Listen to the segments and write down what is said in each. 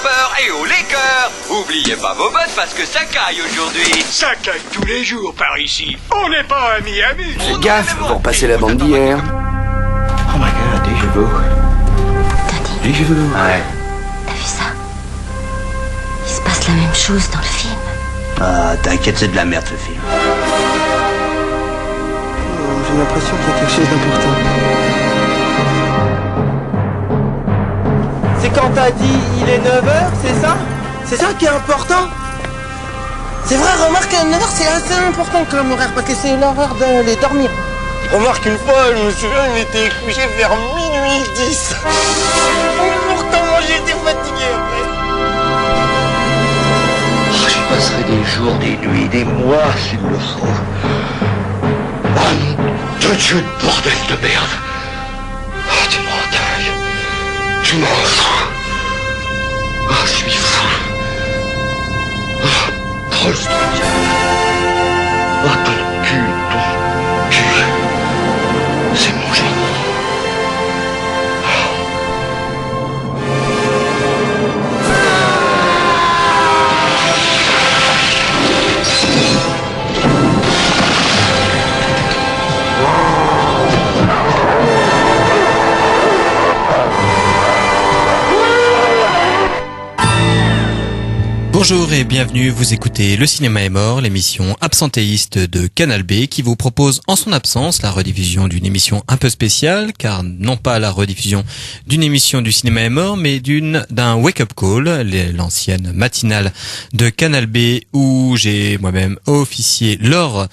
campeurs et haut les cœurs. Oubliez pas vos bottes parce que ça caille aujourd'hui. Ça caille tous les jours par ici. On n'est pas à Miami. Faites gaffe, vous repassez la bande d'hier. Oh my god, déjà vu. Déjà vu. Ouais. T'as vu ça? Il se passe la même chose dans le film. Ah, t'inquiète, c'est de la merde ce film. J'ai l'impression qu'il y a quelque chose d'important. C'est quand t'as dit il est 9h, c'est ça? C'est ça qui est important? C'est vrai, remarque, 9h c'est assez important comme horaire parce que c'est l'heure d'aller dormir. Remarque, une fois, je me souviens, il était couché vers minuit 10. Pourtant, moi j'étais fatigué après. Oh, je passerai des jours, des nuits, des mois s'il le faut. Oh nom de Dieu, bordel de merde. Oh, tu m'entailles. Tu m'en fous. Oh, je suis fou. Oh, Prost. Oh, ton cul. C'est mon génie. Bonjour et bienvenue, vous écoutez Le Cinéma est mort, l'émission absentéiste de Canal B qui vous propose en son absence la rediffusion d'une émission un peu spéciale, car non pas la rediffusion d'une émission du Cinéma est mort, mais d'un Wake Up Call, l'ancienne matinale de Canal B où j'ai moi-même officié lors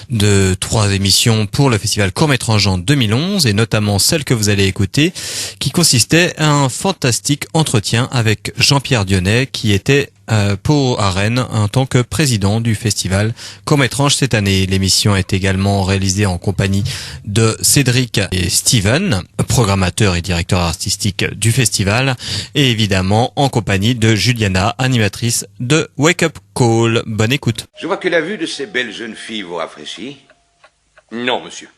de 3 émissions pour le festival Court-Métrage en 2011 et notamment celle que vous allez écouter qui consistait à un fantastique entretien avec Jean-Pierre Dionnet qui était à Rennes en tant que président du festival Court-Métrage cette année. L'émission est également réalisée en compagnie de Cédric et Steven, programmateur et directeur artistique du festival, et évidemment en compagnie de Juliana, animatrice de Wake Up Call. Bonne écoute. Je vois que la vue de ces belles jeunes filles vous rafraîchit. Non, monsieur.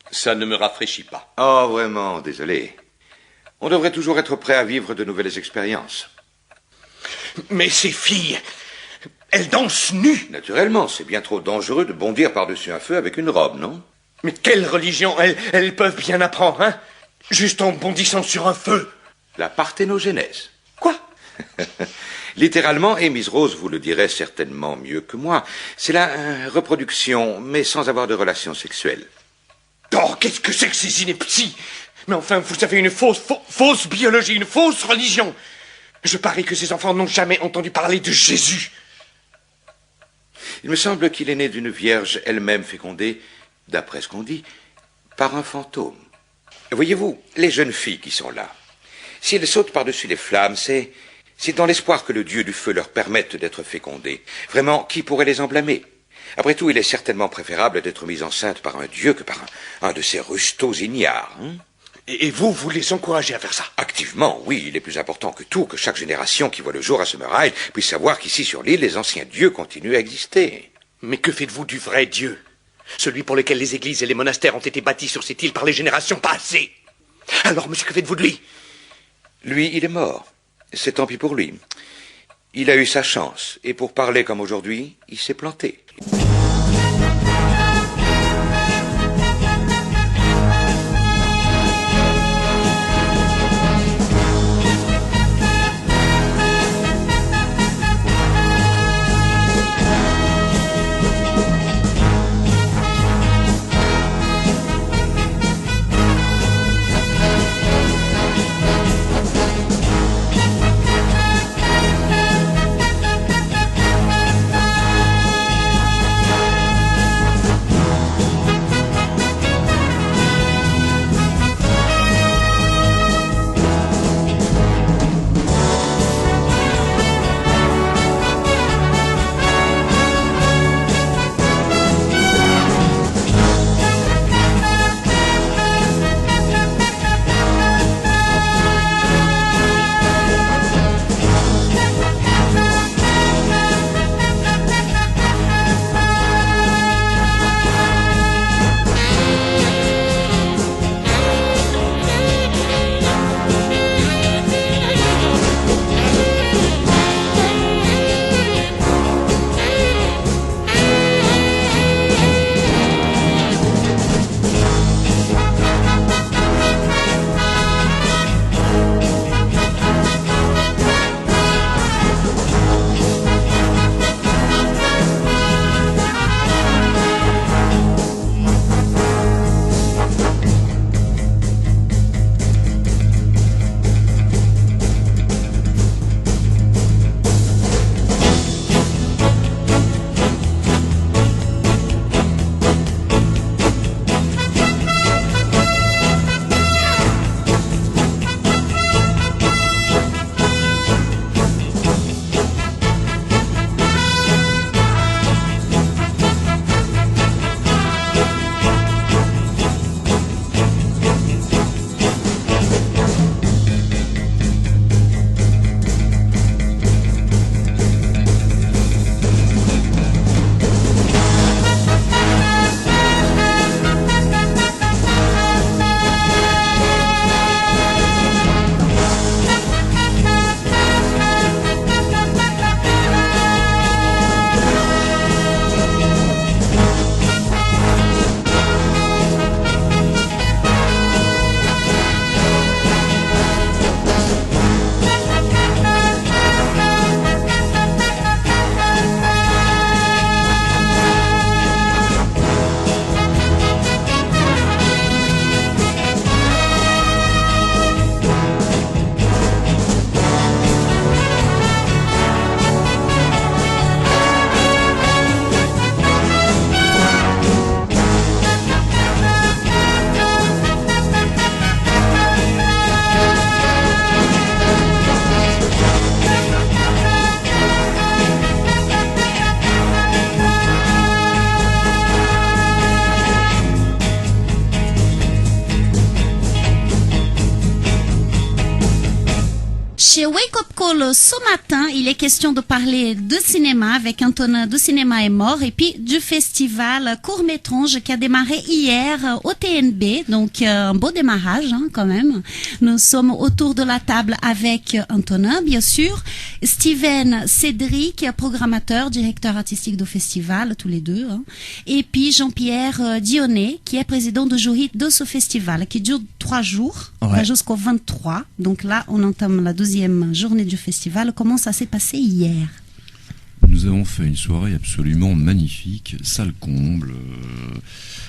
Ça ne me rafraîchit pas. Oh, vraiment, désolé. On devrait toujours être prêt à vivre de nouvelles expériences. Mais ces filles, elles dansent nues. Naturellement, c'est bien trop dangereux de bondir par-dessus un feu avec une robe, non? Mais quelle religion elles peuvent bien apprendre, hein? Juste en bondissant sur un feu. La parthénogenèse. Quoi? Littéralement, et Miss Rose vous le dirait certainement mieux que moi, c'est la reproduction, mais sans avoir de relations sexuelles. Oh, qu'est-ce que c'est que ces inepties? Mais enfin, vous avez une fausse biologie, une fausse religion. Je parie que ces enfants n'ont jamais entendu parler de Jésus. Il me semble qu'il est né d'une vierge elle-même fécondée, d'après ce qu'on dit, par un fantôme. Voyez-vous, les jeunes filles qui sont là, si elles sautent par-dessus les flammes, c'est dans l'espoir que le dieu du feu leur permette d'être fécondées. Vraiment, qui pourrait les en blâmer? Après tout, il est certainement préférable d'être mis enceinte par un dieu que par un de ces rustos ignares, hein? Et vous les encouragez à faire ça? Activement, oui. Il est plus important que tout que chaque génération qui voit le jour à Summer Isle puisse savoir qu'ici sur l'île, les anciens dieux continuent à exister. Mais que faites-vous du vrai Dieu? Celui pour lequel les églises et les monastères ont été bâtis sur cette île par les générations passées. Alors, monsieur, que faites-vous de lui? Lui, il est mort. C'est tant pis pour lui. Il a eu sa chance. Et pour parler comme aujourd'hui, il s'est planté. chez Wake Up Call ce matin, il est question de parler de cinéma avec Antonin de Cinéma est mort et puis du festival Court-Métrange qui a démarré hier au TNB. Donc un beau démarrage quand même. Nous sommes autour de la table avec Antonin, bien sûr, Steven Cédric, programmateur, directeur artistique du festival, tous les deux, et puis Jean-Pierre Dionnet, qui est président de jury de ce festival, qui dure 3 jours, jusqu'au 23. Donc là, on entame la 12e journée du festival. Comment ça s'est passé hier ? Nous avons fait une soirée absolument magnifique, salle comble.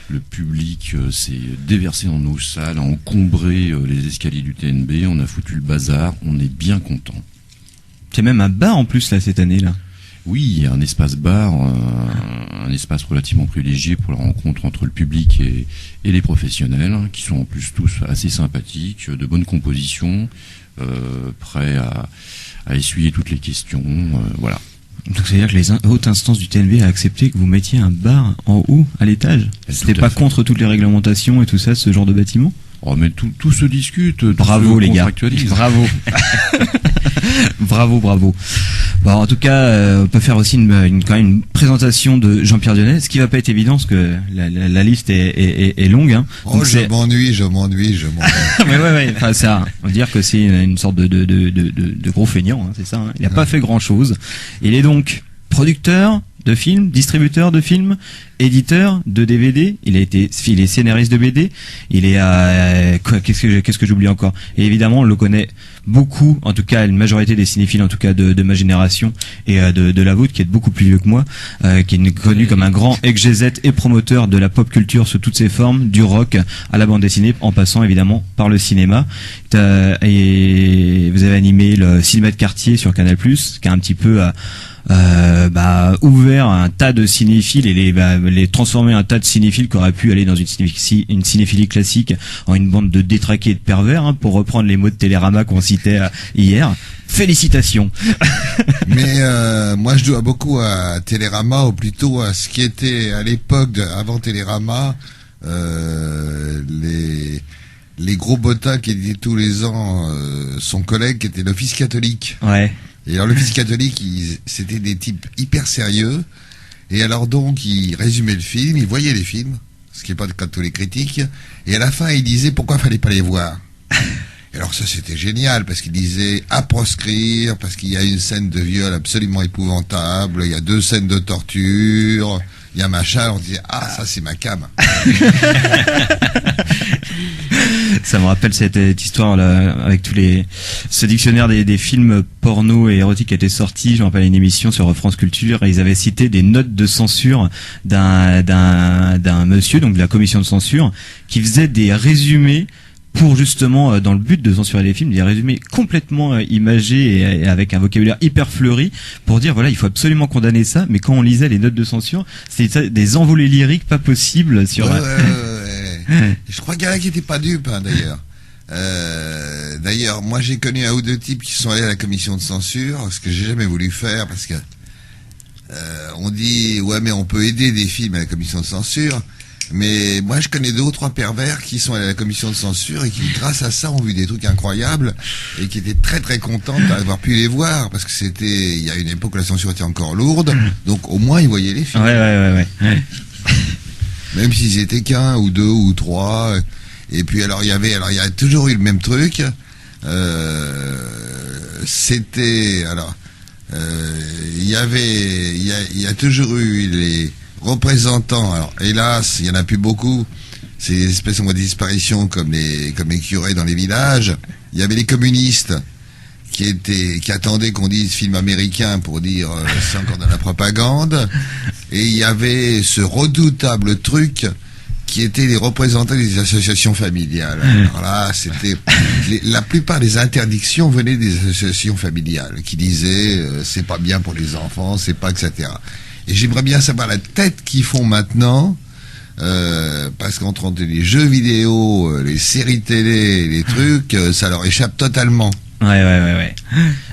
Le public s'est déversé dans nos salles, a encombré les escaliers du TNB. On a foutu le bazar. On est bien content. C'est même un bar en plus là cette année là. Oui, un espace bar, un espace relativement privilégié pour la rencontre entre le public et les professionnels, qui sont en plus tous assez sympathiques, de bonne composition, prêts à essuyer toutes les questions, voilà. Donc c'est-à-dire que les hautes instances du TNB a accepté que vous mettiez un bar en haut, à l'étage. C'était pas contre toutes les réglementations et tout ça, ce genre de bâtiment ? Oh mais tout se discute. Bravo les gars. Bravo. bravo. Bon, en tout cas, on peut faire aussi quand même une présentation de Jean-Pierre Dionnet, ce qui va pas être évident parce que la liste est longue. Hein. Oh, donc je m'ennuie. Mais ouais. Enfin, ça, on va dire que c'est une sorte de gros feignant, hein, c'est ça. Hein. Il a pas fait grand chose. Il est donc producteur de films, distributeur de films, éditeur de DVD, il est scénariste de BD, il est qu'est-ce que j'oublie encore. Et évidemment, on le connaît beaucoup, en tout cas une majorité des cinéphiles, en tout cas de ma génération et de la vôtre, qui est beaucoup plus vieux que moi, qui est connu comme un grand exégète et promoteur de la pop culture sous toutes ses formes, du rock à la bande dessinée, en passant évidemment par le cinéma. Et vous avez animé le cinéma de quartier sur Canal+, qui a un petit peu ouvert un tas de cinéphiles et les transformer un tas de cinéphiles qui auraient pu aller dans une cinéphilie classique en une bande de détraqués et de pervers, hein, pour reprendre les mots de Télérama qu'on citait hier. Félicitations. Mais moi je dois beaucoup à Télérama, ou plutôt à ce qui était à l'époque avant Télérama les gros bottins qui étaient tous les ans son collègue qui était l'Office catholique. Ouais. Et alors l'Office catholique, c'était des types hyper sérieux. Et alors donc, ils résumaient le film, ils voyaient les films, ce qui n'est pas le cas de tous les critiques. Et à la fin, ils disaient pourquoi fallait pas les voir. Et alors ça, c'était génial, parce qu'ils disaient à proscrire, parce qu'il y a une scène de viol absolument épouvantable, il y a 2 scènes de torture, il y a machin. On disait ça c'est ma cam. Ça me rappelle cette histoire là, avec ce dictionnaire des films porno et érotiques qui a été sorti. Je me rappelle une émission sur France Culture et ils avaient cité des notes de censure d'un monsieur, donc de la commission de censure, qui faisait des résumés pour justement, dans le but de censurer les films, des résumés complètement imagés et avec un vocabulaire hyper fleuri pour dire voilà, il faut absolument condamner ça. Mais quand on lisait les notes de censure, c'était des envolées lyriques pas possibles sur. Je crois qu'il y en a qui n'étaient pas dupes, hein, d'ailleurs. D'ailleurs, moi j'ai connu 1 ou 2 types qui sont allés à la commission de censure, ce que j'ai jamais voulu faire, parce que on dit ouais mais on peut aider des films à la commission de censure. Mais moi je connais 2 ou 3 pervers qui sont allés à la commission de censure et qui grâce à ça ont vu des trucs incroyables et qui étaient très très contents d'avoir pu les voir, parce que il y a une époque où la censure était encore lourde, donc au moins ils voyaient les films. Ouais. Même s'ils étaient qu'1 ou 2 ou 3. Et puis il y a toujours eu le même truc. C'était il y a toujours eu les représentants. Alors hélas, il y en a plus beaucoup. C'est des espèces de disparitions comme les curés dans les villages. Il y avait les communistes qui attendaient qu'on dise film américain pour dire c'est encore de la propagande. Et il y avait ce redoutable truc qui était les représentants des associations familiales. Alors là, c'était la plupart des interdictions venaient des associations familiales qui disaient c'est pas bien pour les enfants, c'est pas, etc. Et j'aimerais bien savoir la tête qu'ils font maintenant, parce qu'entre les jeux vidéo, les séries télé, les trucs, ça leur échappe totalement. Ouais.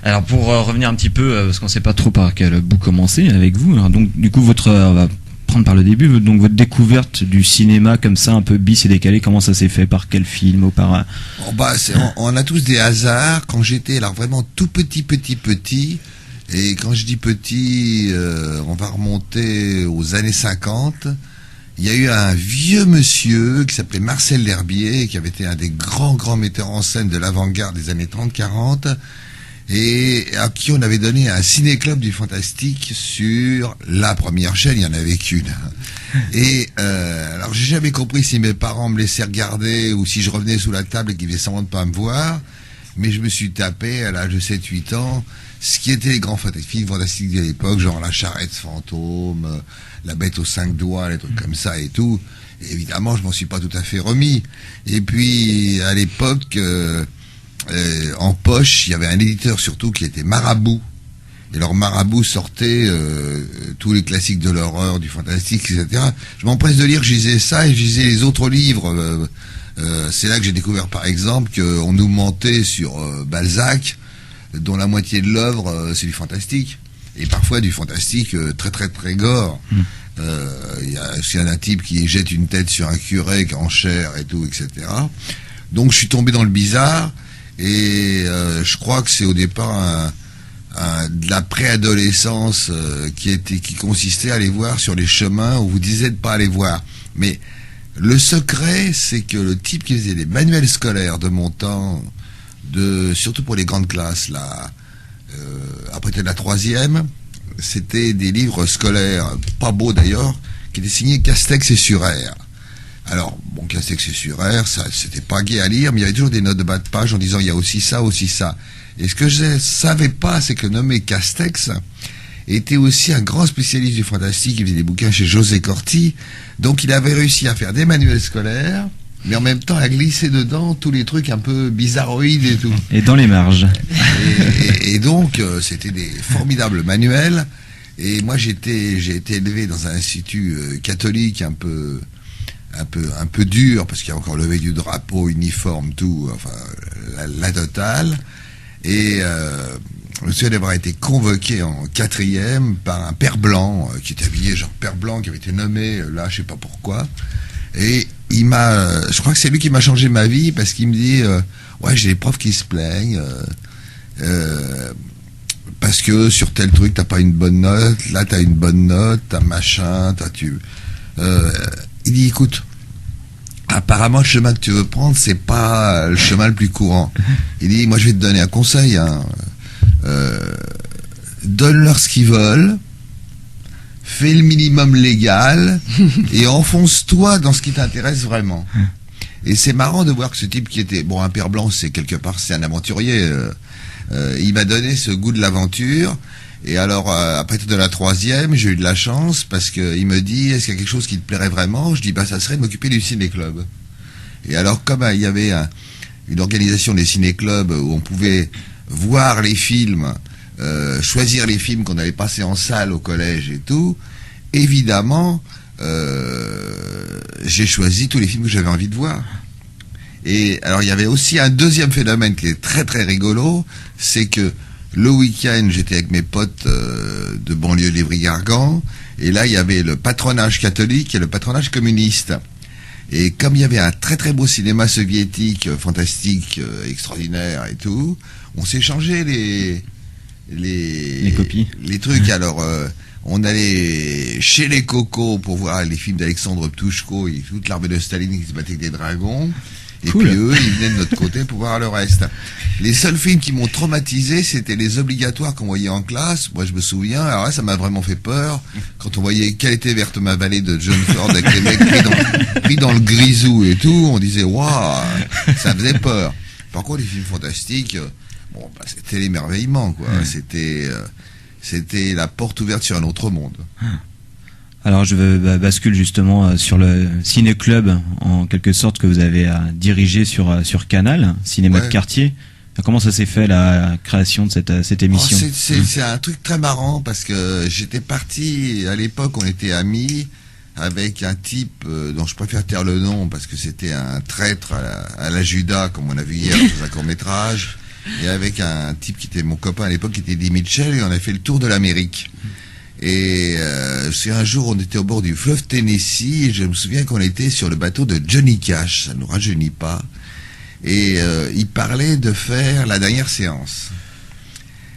Alors pour revenir un petit peu, parce qu'on sait pas trop par quel bout commencer avec vous. Alors donc du coup prendre par le début. Donc votre découverte du cinéma comme ça, un peu bis et décalé, comment ça s'est fait? Par quel film ou par... On a tous des hasards. Quand j'étais alors vraiment tout petit, et quand je dis petit, on va remonter aux années 50, il y a eu un vieux monsieur qui s'appelait Marcel L'Herbier, qui avait été un des grands metteurs en scène de l'avant-garde des années 30-40, et à qui on avait donné un ciné-club du fantastique sur la première chaîne, il y en avait qu'une. Et alors j'ai jamais compris si mes parents me laissaient regarder ou si je revenais sous la table et qu'ils faisaient semblant de pas me voir, mais je me suis tapé à l'âge de 7-8 ans ce qui était les grands films fantastiques de l'époque, genre La Charrette Fantôme, La Bête aux 5 doigts, les trucs comme ça et tout. Et évidemment, je m'en suis pas tout à fait remis. Et puis à l'époque, en poche, il y avait un éditeur surtout qui était Marabout. Et leur Marabout sortait tous les classiques de l'horreur, du fantastique, etc. Je m'empresse de lire, je lisais ça et je lisais les autres livres. C'est là que j'ai découvert, par exemple, qu'on nous mentait sur Balzac, dont la moitié de l'œuvre, c'est du fantastique. Et parfois du fantastique très gore. Il y a un type qui jette une tête sur un curé en chair et tout, etc. Donc je suis tombé dans le bizarre. Et je crois que c'est au départ de la préadolescence qui consistait à aller voir sur les chemins où on vous disait de pas aller voir. Mais le secret, c'est que le type qui faisait les manuels scolaires de mon temps, surtout pour les grandes classes, là, après de la 3e, c'était des livres scolaires, pas beaux d'ailleurs, qui étaient signés Castex et Surer. Alors, bon, Castex et Surer, ça, c'était pas gai à lire, mais il y avait toujours des notes de bas de page en disant il y a aussi ça, aussi ça. Et ce que je ne savais pas, c'est que nommé Castex était aussi un grand spécialiste du fantastique, il faisait des bouquins chez José Corti, donc il avait réussi à faire des manuels scolaires, mais en même temps à glisser dedans tous les trucs un peu bizarroïdes et tout. Et dans les marges. Et donc, c'était des formidables manuels, et moi j'ai été élevé dans un institut catholique un peu dur, parce qu'il y a encore levé du drapeau, uniforme, tout, enfin, la totale. Et je me souviens d'avoir été convoqué en 4e par un père blanc, qui était habillé genre père blanc, qui avait été nommé là, je sais pas pourquoi. Et je crois que c'est lui qui m'a changé ma vie, parce qu'il me dit, ouais, j'ai des profs qui se plaignent, parce que sur tel truc, t'as pas une bonne note, là t'as une bonne note, t'as machin, il dit, écoute, apparemment, le chemin que tu veux prendre, c'est pas le chemin le plus courant. Il dit, moi, je vais te donner un conseil, hein. Donne-leur ce qu'ils veulent, fais le minimum légal, et enfonce-toi dans ce qui t'intéresse vraiment. Et c'est marrant de voir que ce type qui était, bon, un père blanc, c'est quelque part, c'est un aventurier, il m'a donné ce goût de l'aventure. Et alors, après de la 3e, j'ai eu de la chance, parce qu'il me dit, est-ce qu'il y a quelque chose qui te plairait vraiment? Je dis, ça serait de m'occuper du ciné-club. Et alors, comme il y avait une organisation des ciné-clubs où on pouvait voir les films, choisir les films qu'on allait passer en salle au collège et tout, évidemment, j'ai choisi tous les films que j'avais envie de voir. Et alors, il y avait aussi un deuxième phénomène qui est très très rigolo, c'est que le week-end, j'étais avec mes potes de banlieue d'Évry-Gargan, et là, il y avait le patronage catholique et le patronage communiste. Et comme il y avait un très très beau cinéma soviétique, fantastique, extraordinaire et tout, on s'échangeait les copies, les trucs. Alors, on allait chez les Cocos pour voir les films d'Alexandre Ptouchko et toute l'armée de Staline qui se battait avec des dragons. Et cool. Puis eux, ils venaient de notre côté pour voir le reste. Les seuls films qui m'ont traumatisé, c'était les obligatoires qu'on voyait en classe. Moi, je me souviens, alors là, ça m'a vraiment fait peur. Quand on voyait Quelle était verte ma vallée de John Ford avec les mecs pris dans le grisou et tout, on disait, waouh, ça faisait peur. Par contre, les films fantastiques, c'était l'émerveillement, quoi. C'était la porte ouverte sur un autre monde. Alors je bascule justement sur le ciné-club, en quelque sorte, que vous avez dirigé sur Canal, cinéma de quartier. Comment ça s'est fait, la création de cette émission? C'est un truc très marrant, parce que j'étais parti, à l'époque on était amis avec un type dont je préfère taire le nom, parce que c'était un traître à la Judas, comme on a vu hier dans un court-métrage, et avec un type qui était mon copain à l'époque, qui était Eddie Mitchell, et on a fait le tour de l'Amérique. Et c'est un jour, on était au bord du fleuve Tennessee, et je me souviens qu'on était sur le bateau de Johnny Cash, ça ne nous rajeunit pas. Et il parlait de faire la dernière séance.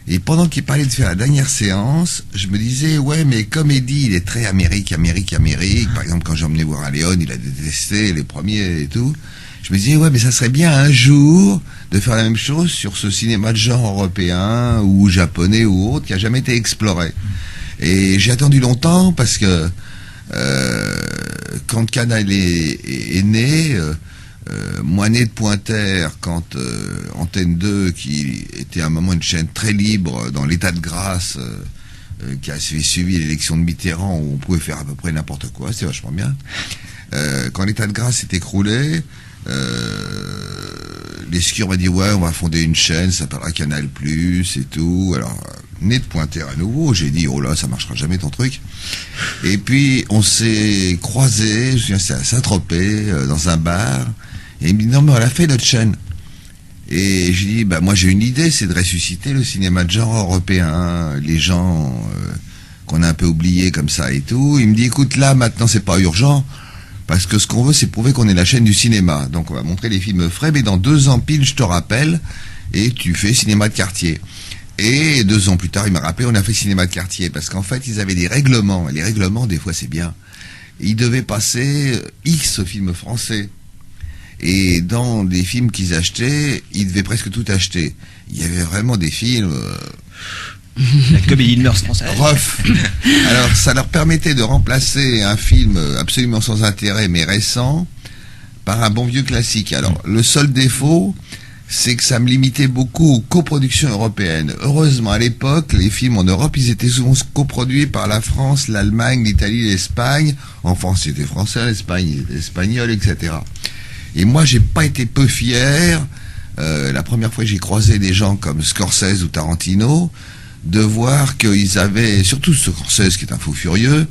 Et pendant qu'il parlait de faire la dernière séance, je me disais, ouais, mais comme Eddie, il est très Amérique. Par exemple, quand j'ai emmené voir un Léon, il a détesté les premiers et tout. Je me disais, ouais, mais ça serait bien un jour de faire la même chose sur ce cinéma de genre européen ou japonais ou autre qui a jamais été exploré. Et j'ai attendu longtemps parce que quand Canal est né, moi né de Pointerre, quand Antenne 2, qui était à un moment une chaîne très libre dans l'état de grâce, qui a suivi l'élection de Mitterrand, où on pouvait faire à peu près n'importe quoi, c'est vachement bien. Quand l'état de grâce s'est écroulé, Lescure m'a dit ouais, on va fonder une chaîne, ça s'appellera Canal+, et tout. Alors né de Pointerre à nouveau, j'ai dit oh là, ça marchera jamais ton truc. Et puis on s'est croisés, je me souviens, c'était à Saint-Tropez, dans un bar, et il me dit non mais on a fait notre chaîne. Et j'ai dit bah moi j'ai une idée, c'est de ressusciter le cinéma de genre européen, les gens qu'on a un peu oubliés comme ça et tout. Il me dit écoute là maintenant c'est pas urgent. Parce que ce qu'on veut, c'est prouver qu'on est la chaîne du cinéma. Donc on va montrer les films frais, mais dans 2 ans pile, je te rappelle, et tu fais cinéma de quartier. Et 2 ans plus tard, il m'a rappelé, on a fait cinéma de quartier. Parce qu'en fait, ils avaient des règlements. Et les règlements, des fois, c'est bien. Et ils devaient passer X films français. Et dans des films qu'ils achetaient, ils devaient presque tout acheter. Il y avait vraiment des films... La comédie de mœurs française. Rough. Alors, ça leur permettait de remplacer un film absolument sans intérêt, mais récent, par un bon vieux classique. Alors, le seul défaut, c'est que ça me limitait beaucoup aux coproductions européennes. Heureusement, à l'époque, les films en Europe, ils étaient souvent coproduits par la France, l'Allemagne, l'Italie, l'Espagne. En France, c'était français, l'Espagne, espagnol, etc. Et moi, j'ai pas été peu fier, la première fois que j'ai croisé des gens comme Scorsese ou Tarantino, de voir qu'ils avaient, surtout Scorsese qui est un fou furieux,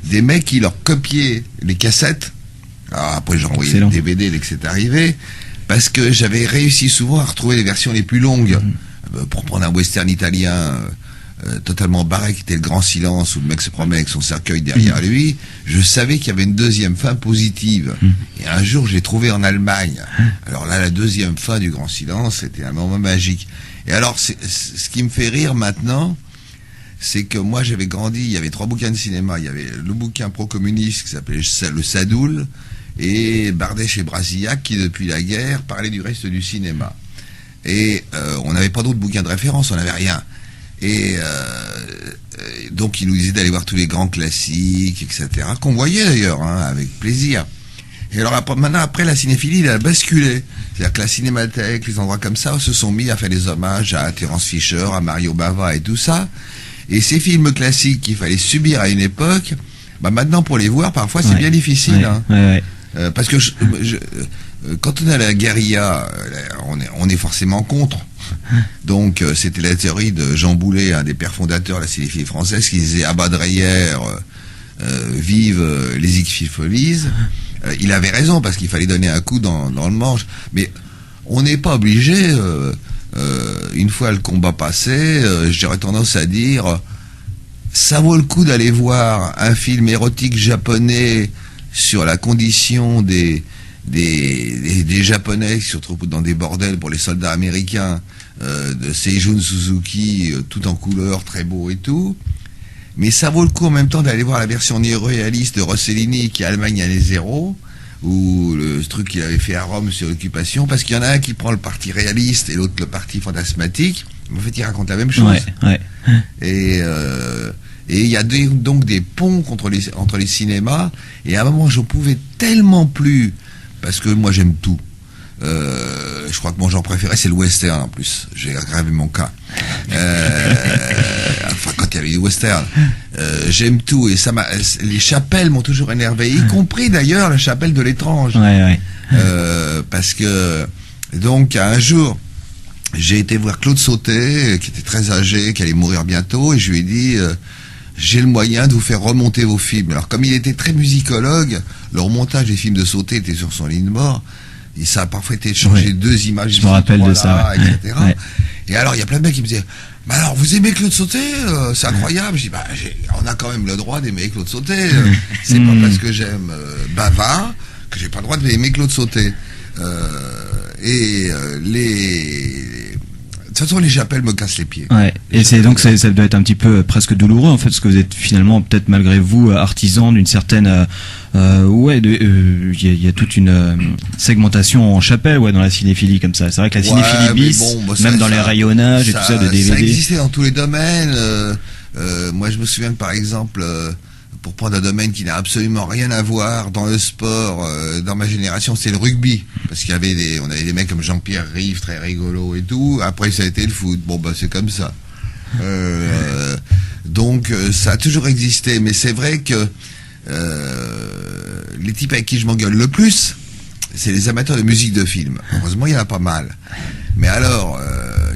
des mecs qui leur copiaient les cassettes. Alors après j'ai envoyé le DVD dès que c'est arrivé, parce que j'avais réussi souvent à retrouver les versions les plus longues. Pour prendre un western italien totalement barré qui était Le Grand Silence, où le mec se promet avec son cercueil derrière lui, je savais qu'il y avait une deuxième fin positive. Et un jour j'ai trouvé en Allemagne. Alors là, la deuxième fin du Grand Silence, c'était un moment magique. Et alors, ce qui me fait rire maintenant, c'est que moi j'avais grandi, il y avait 3 bouquins de cinéma. Il y avait le bouquin pro-communiste qui s'appelait Le Sadoul, et Bardèche et Brasillac qui, depuis la guerre, parlaient du reste du cinéma. Et on n'avait pas d'autres bouquins de référence, on n'avait rien. Et donc il nous disait d'aller voir tous les grands classiques, etc., qu'on voyait d'ailleurs, hein, avec plaisir. Et alors maintenant, après, la cinéphilie, elle a basculé. C'est-à-dire que la cinémathèque, les endroits comme ça, se sont mis à faire des hommages à Terence Fisher, à Mario Bava et tout ça. Et ces films classiques qu'il fallait subir à une époque, bah maintenant, pour les voir, parfois, c'est bien difficile. Parce que quand on est à la guérilla, on est forcément contre. Donc, c'était la théorie de Jean Boulet, un des pères fondateurs de la cinéphilie française, qui disait « Abat Dreyer, vive les X-Fifolies ». Il avait raison, parce qu'il fallait donner un coup dans le manche. Mais on n'est pas obligé, une fois le combat passé, j'aurais tendance à dire, ça vaut le coup d'aller voir un film érotique japonais sur la condition des Japonais qui se retrouvent dans des bordels pour les soldats américains, de Seijun Suzuki, tout en couleur, très beau et tout. Mais ça vaut le coup en même temps d'aller voir la version néo-réaliste de Rossellini qui est Allemagne année 0, ou le truc qu'il avait fait à Rome sur l'occupation, parce qu'il y en a un qui prend le parti réaliste et l'autre le parti fantasmatique. En fait, il raconte la même chose. Et il y a donc des ponts entre les cinémas, et à un moment, je pouvais tellement plus, parce que moi j'aime tout. Je crois que mon genre préféré c'est le western en plus. J'ai aggravé mon cas. Enfin, quand il y avait du western, j'aime tout, et ça les chapelles m'ont toujours énervé, y compris d'ailleurs la chapelle de l'étrange. Parce que donc un jour j'ai été voir Claude Sautet, qui était très âgé, qui allait mourir bientôt, et je lui ai dit j'ai le moyen de vous faire remonter vos films. Alors comme il était très musicologue, le remontage des films de Sautet était sur son lit de mort. Et ça a parfois été changé 2 images. Je me rappelle de ça. Etc. Et alors, il y a plein de mecs qui me disaient, bah alors, vous aimez Claude Sauté? C'est incroyable. Je dis, bah, on a quand même le droit d'aimer Claude Sauté. C'est pas parce que j'aime Bava que j'ai pas le droit d'aimer Claude Sauté. De toute façon, les chapelles me cassent les pieds. Ouais. Et c'est donc ça doit être un petit peu presque douloureux en fait, parce que vous êtes finalement peut-être malgré vous artisan d'une certaine, il y a toute une segmentation en chapelle, ouais, dans la cinéphilie comme ça. C'est vrai que la cinéphilie bis, même dans les rayonnages et tout ça de DVD. Ça existait dans tous les domaines. Moi, je me souviens que par exemple, pour prendre un domaine qui n'a absolument rien à voir dans le sport, dans ma génération, c'est le rugby. Parce qu'il y avait on avait des mecs comme Jean-Pierre Rive, très rigolo et tout. Après, ça a été le foot. Bon, bah, c'est comme ça. Donc, ça a toujours existé. Mais c'est vrai que, les types avec qui je m'engueule le plus, c'est les amateurs de musique de film. Heureusement, il y en a pas mal. Mais alors,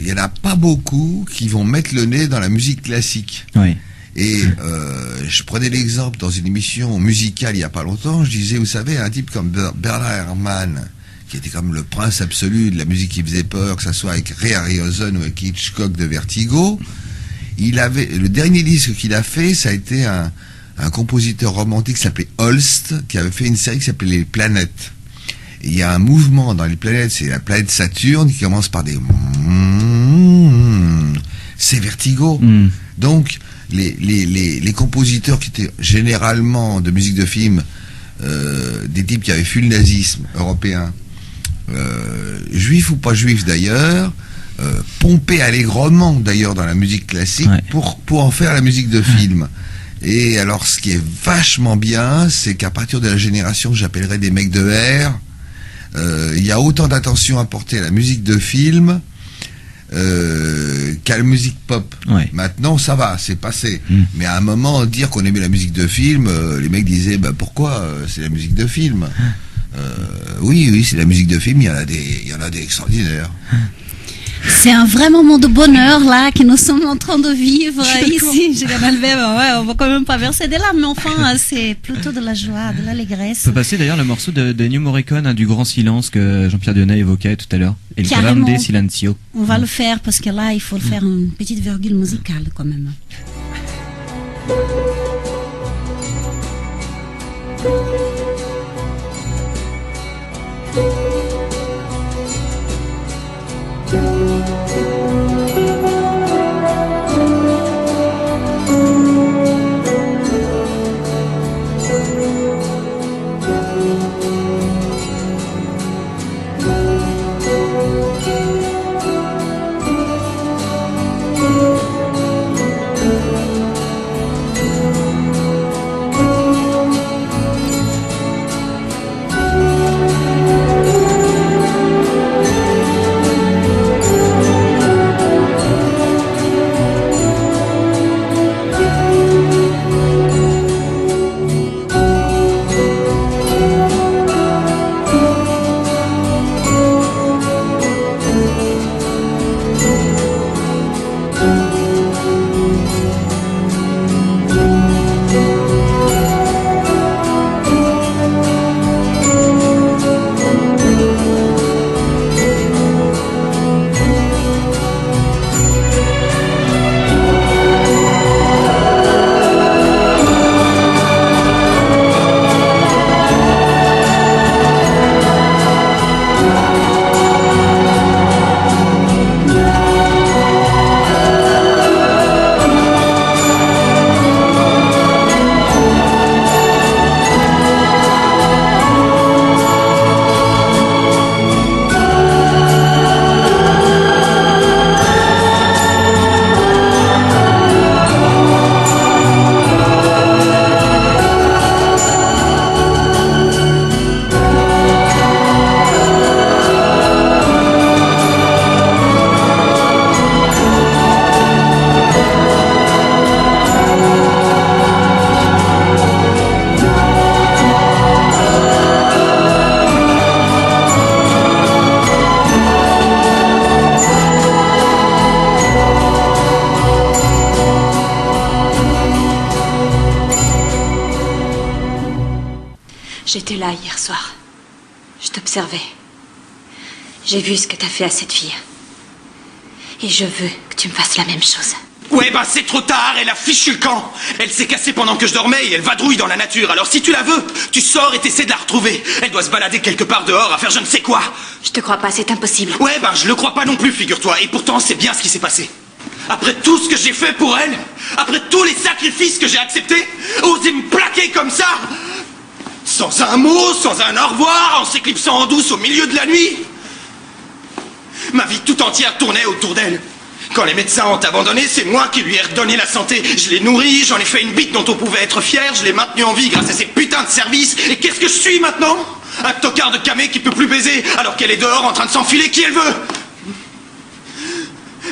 il y en a pas beaucoup qui vont mettre le nez dans la musique classique. Oui. Et je prenais l'exemple dans une émission musicale il y a pas longtemps, je disais, vous savez, un type comme Bernard Herrmann, qui était comme le prince absolu de la musique qui faisait peur, que ça soit avec Ray Harryhausen ou avec Hitchcock de Vertigo, le dernier disque qu'il a fait, ça a été un compositeur romantique qui s'appelait Holst, qui avait fait une série qui s'appelait Les Planètes. Et il y a un mouvement dans les planètes, c'est la planète Saturne, qui commence par des... C'est Vertigo. Donc, les compositeurs qui étaient généralement de musique de film, des types qui avaient fui le nazisme européen, juifs ou pas juifs d'ailleurs, pompaient allègrement d'ailleurs dans la musique classique, ouais, pour en faire la musique de film. Et alors ce qui est vachement bien, c'est qu'à partir de la génération que j'appellerais des mecs de R, il y a autant d'attention à porter à la musique de film qu'à la musique pop. Ouais. Maintenant, ça va, c'est passé. Mais à un moment, dire qu'on aimait la musique de film, les mecs disaient, bah pourquoi c'est la musique de film. Oui, c'est la musique de film. Il y en a des extraordinaires. C'est un vrai moment de bonheur là que nous sommes en train de vivre ici chez Canal B. Ouais, on va quand même pas verser des larmes, mais enfin c'est plutôt de la joie, de l'allégresse. On peut passer d'ailleurs le morceau de Ennio Morricone, du Grand Silence que Jean-Pierre Dionnet évoquait tout à l'heure. El Grande Silencio. On va le faire parce que là il faut le faire une petite virgule musicale quand même. J'étais là hier soir. Je t'observais. J'ai vu ce que t'as fait à cette fille. Et je veux que tu me fasses la même chose. Ouais, bah c'est trop tard, elle a fichu le camp. Elle s'est cassée pendant que je dormais et elle vadrouille dans la nature. Alors si tu la veux, tu sors et t'essaies de la retrouver. Elle doit se balader quelque part dehors à faire je ne sais quoi. Je te crois pas, c'est impossible. Ouais, bah je le crois pas non plus, figure-toi. Et pourtant, c'est bien ce qui s'est passé. Après tout ce que j'ai fait pour elle, après tous les sacrifices que j'ai acceptés, oser me plaquer comme ça, sans un mot, sans un au revoir, en s'éclipsant en douce au milieu de la nuit. Ma vie tout entière tournait autour d'elle. Quand les médecins ont abandonné, c'est moi qui lui ai redonné la santé. Je l'ai nourrie, j'en ai fait une bite dont on pouvait être fier, je l'ai maintenue en vie grâce à ces putains de services. Et qu'est-ce que je suis maintenant? Un tocard de camé qui peut plus baiser alors qu'elle est dehors en train de s'enfiler qui elle veut.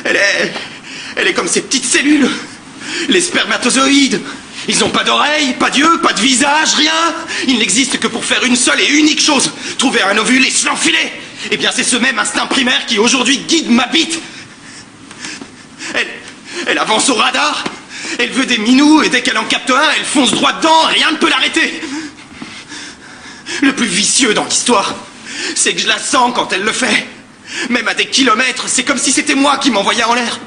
Elle est comme ces petites cellules, les spermatozoïdes. Ils n'ont pas d'oreilles, pas d'yeux, pas de visage, rien. Ils n'existent que pour faire une seule et unique chose, trouver un ovule et se l'enfiler. Eh bien c'est ce même instinct primaire qui aujourd'hui guide ma bite. Elle avance au radar, elle veut des minous et dès qu'elle en capte un, elle fonce droit dedans, rien ne peut l'arrêter. Le plus vicieux dans l'histoire, c'est que je la sens quand elle le fait. Même à des kilomètres, c'est comme si c'était moi qui m'envoyais en l'air.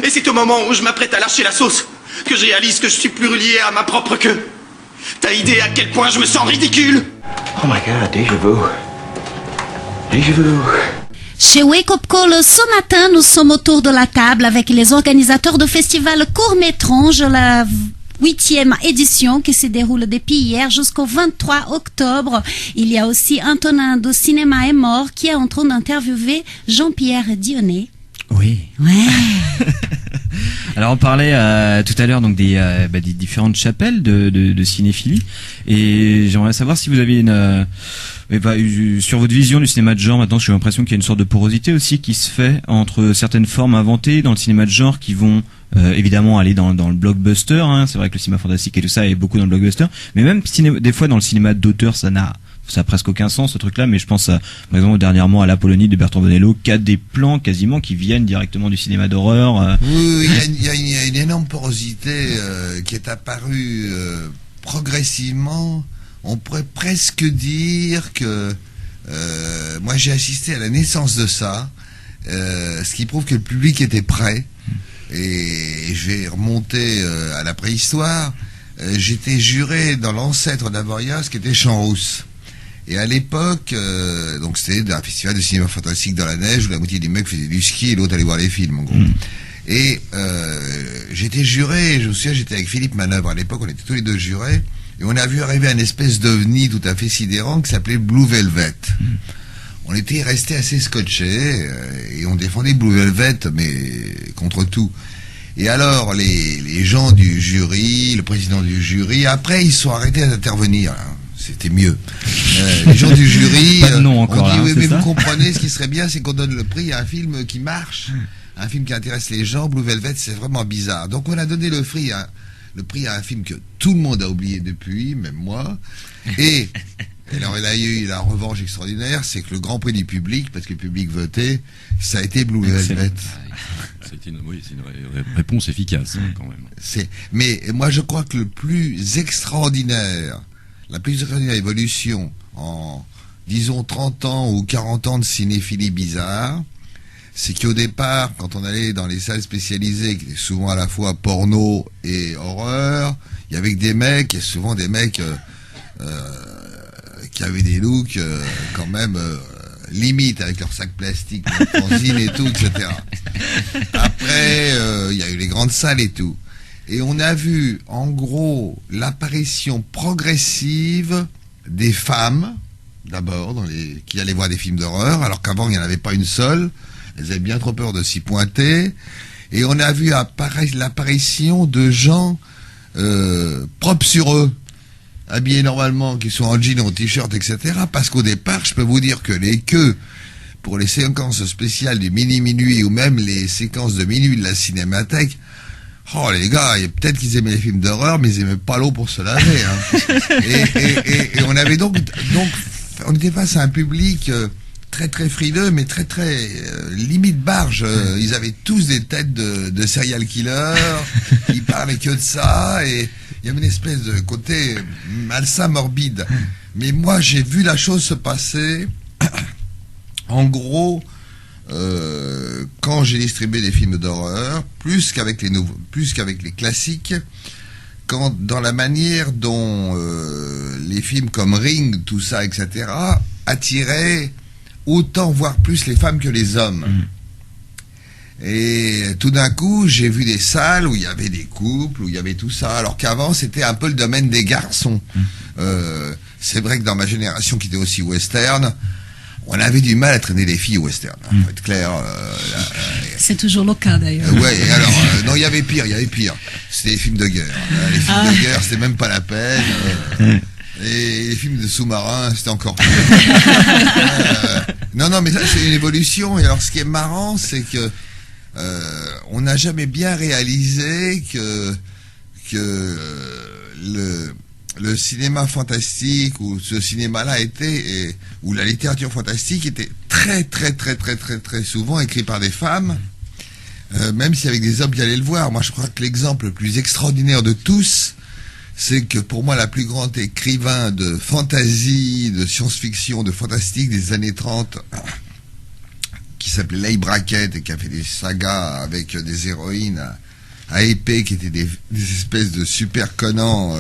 Et c'est au moment où je m'apprête à lâcher la sauce que je réalise que je suis plus relié à ma propre queue. T'as idée à quel point je me sens ridicule? Oh my god, déjà vu. Déjà vu. Chez Wake Up Call, ce matin, nous sommes autour de la table avec les organisateurs du festival Court-Métrange, la 8e édition qui se déroule depuis hier jusqu'au 23 octobre. Il y a aussi Antonin de Cinéma est mort qui est en train d'interviewer Jean-Pierre Dionnet. Oui. Ouais. Alors on parlait tout à l'heure donc des différentes chapelles de cinéphilie et j'aimerais savoir si vous avez sur votre vision du cinéma de genre. Maintenant j'ai l'impression qu'il y a une sorte de porosité aussi qui se fait entre certaines formes inventées dans le cinéma de genre qui vont évidemment aller dans le blockbuster, hein. C'est vrai que le cinéma fantastique et tout ça est beaucoup dans le blockbuster, mais même des fois dans le cinéma d'auteur ça a presque aucun sens ce truc là, mais je pense par exemple dernièrement à l'Apollonie de Bertrand Bonello qui a des plans quasiment qui viennent directement du cinéma d'horreur. Oui, il y a une énorme porosité qui est apparue progressivement. On pourrait presque dire que moi j'ai assisté à la naissance de ça, ce qui prouve que le public était prêt. Et je vais remonter à la préhistoire. J'étais juré dans l'ancêtre d'Avoriaz qui était Champs-Rousse. Et à l'époque, donc c'était un festival de cinéma fantastique dans la neige où la moitié des mecs faisaient du ski et l'autre allait voir les films en gros. Et j'étais juré, je me souviens, j'étais avec Philippe Manœuvre à l'époque, on était tous les deux jurés, et on a vu arriver un espèce d'ovni tout à fait sidérant qui s'appelait Blue Velvet. On était restés assez scotchés, et on défendait Blue Velvet, mais contre tout. Et alors, les gens du jury, le président du jury, après, ils sont arrêtés d'intervenir, hein. C'était mieux. Les gens du jury pas de nom encore, ont dit, là, oui, mais ça vous comprenez, ce qui serait bien, c'est qu'on donne le prix à un film qui marche, un film qui intéresse les gens. Blue Velvet, c'est vraiment bizarre. Donc on a donné le prix à un film que tout le monde a oublié depuis, même moi. Et alors il a eu la revanche extraordinaire, c'est que le grand prix du public, parce que le public votait, ça a été Blue Velvet. C'est une réponse efficace, hein, quand même. Mais moi je crois que la plus extraordinaire évolution en, disons, 30 ans ou 40 ans de cinéphilie bizarre, c'est qu'au départ, quand on allait dans les salles spécialisées, qui étaient souvent à la fois porno et horreur, il y avait que des mecs, et souvent des mecs qui avaient des looks quand même limite, avec leurs sacs plastiques, leurs fanzines et tout, etc. Après, il y a eu les grandes salles et tout. Et on a vu, en gros, l'apparition progressive des femmes, d'abord, qui allaient voir des films d'horreur, alors qu'avant, il n'y en avait pas une seule. Elles avaient bien trop peur de s'y pointer. Et on a vu l'apparition de gens propres sur eux, habillés normalement, qui sont en jean, en t-shirt, etc. Parce qu'au départ, je peux vous dire que les queues pour les séquences spéciales du minuit ou même les séquences de minuit de la Cinémathèque, oh les gars, peut-être qu'ils aimaient les films d'horreur, mais ils aimaient pas l'eau pour se laver. Hein. et on avait donc on était face à un public très très frileux, mais très très limite barge. Ils avaient tous des têtes de serial killers, ils parlaient que de ça, et il y avait une espèce de côté malsain, morbide. Mais moi, j'ai vu la chose se passer. En gros, quand j'ai distribué des films d'horreur, plus qu'avec les classiques, dans la manière dont les films comme Ring, tout ça, etc., attiraient autant, voire plus, les femmes que les hommes. Et tout d'un coup, j'ai vu des salles où il y avait des couples, où il y avait tout ça, alors qu'avant, c'était un peu le domaine des garçons. C'est vrai que dans ma génération, qui était aussi western, on avait du mal à traîner les filles au western. Faut être clair. C'est toujours le cas, d'ailleurs. Ouais, et alors, non, il y avait pire. C'était les films de guerre. Les films de guerre, c'était même pas la peine. Et les films de sous-marins, c'était encore pire. Non, mais ça, c'est une évolution. Et alors, ce qui est marrant, c'est que on n'a jamais bien réalisé que le cinéma fantastique ou ce cinéma-là ou la littérature fantastique était très souvent écrit par des femmes, même si avec des hommes qui allaient le voir. Moi, je crois que l'exemple le plus extraordinaire de tous, c'est que pour moi, la plus grande écrivain de fantasy, de science-fiction, de fantastique des années 30, qui s'appelait Leigh Brackett et qui a fait des sagas avec des héroïnes à épée qui étaient des espèces de super connards,